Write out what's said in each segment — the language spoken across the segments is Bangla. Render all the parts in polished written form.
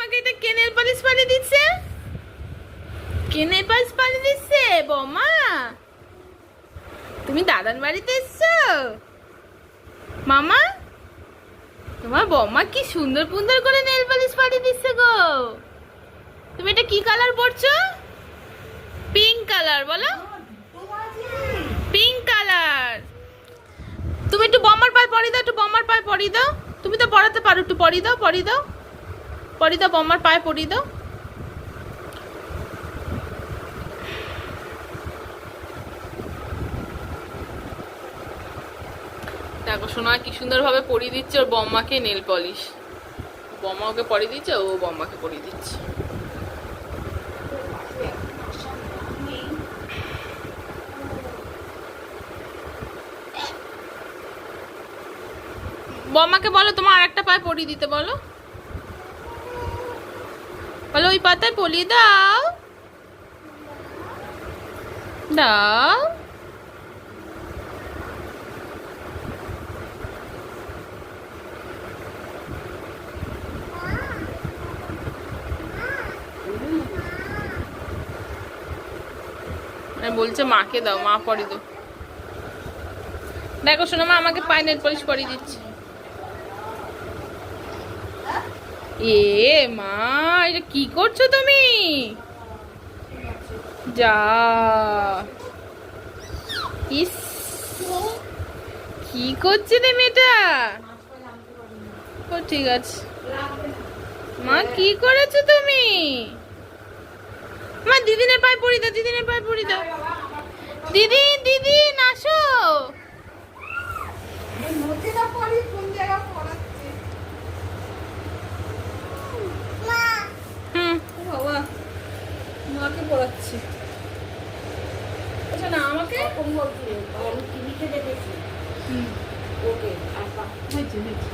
আমাকে এটা কে নেল পালিশ পালিয়ে দিচ্ছে? কে নেল পালিশ পালিয়ে দিচ্ছে বৌমা? তুমি দাদার বাড়িতে এসছো মামা? তোমার বৌমা কি সুন্দর সুন্দর করে নেল পালিশ পালিয়ে দিচ্ছে গো। তুমি এটা কি কালার পরছো? Pink colour. বলো পিঙ্ক কালার। তুমি একটু বৌমার পায়ে পরিয়ে দাও, একটু বৌমার পায়ে পরিয়ে দাও। তুমি তো পরাতে পারো, একটু পরিয়ে দাও, পরিয়ে দাও, পরিয়ে দাও, বৌমার পায়ে পরিয়ে দাও। দেখো সোনা কি সুন্দর ভাবে পরিয়ে দিচ্ছে ওর বম্মাকে নেল পলিশ। বম্মা ওকে পরিয়ে দিচ্ছে, ও বম্মাকে পরিয়ে দিচ্ছে। বম্মাকে বলো তোমার আরেকটা পায়ে পরিয়ে দিতে, বলো বলো ওই পাতায় পরিয়ে দাও, দাও। বলছে মাকে দাও, মা পরিয়ে দাও। দেখো শোনো মা আমাকে পায়ে নেল পলিশ পরিয়ে দিচ্ছে। এ মা এটা কি করছো তুমি? যা ইস কি করছে তুমি এটা? ও ঠিক আছে মা, কি করেছো তুমি? মা দিদিনের পায়ে পরিয়ে দাও, দিদিনের পায়ে পরিয়ে দাও। দিদি দিদি আসো। মাকে পড়াচ্ছি। আচ্ছা না আমাকে টিভিতে দেখেছি। ওকে হয়েছে হয়েছে।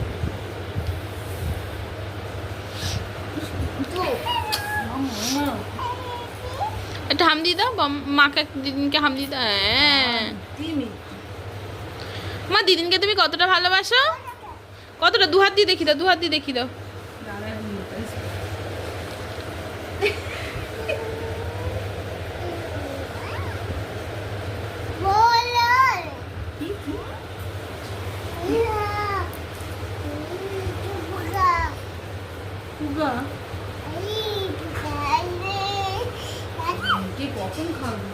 একটা হাম দিয়ে দাও মাকে, দিদিনকে হাম দিয়ে দাও। হ্যাঁ মা দিদিনকে তুমি কতটা ভালোবাসো? কতটা? দু হাত দিয়ে দেখি দাও, দু হাত দিয়ে দেখি দাও। কখন খাবো?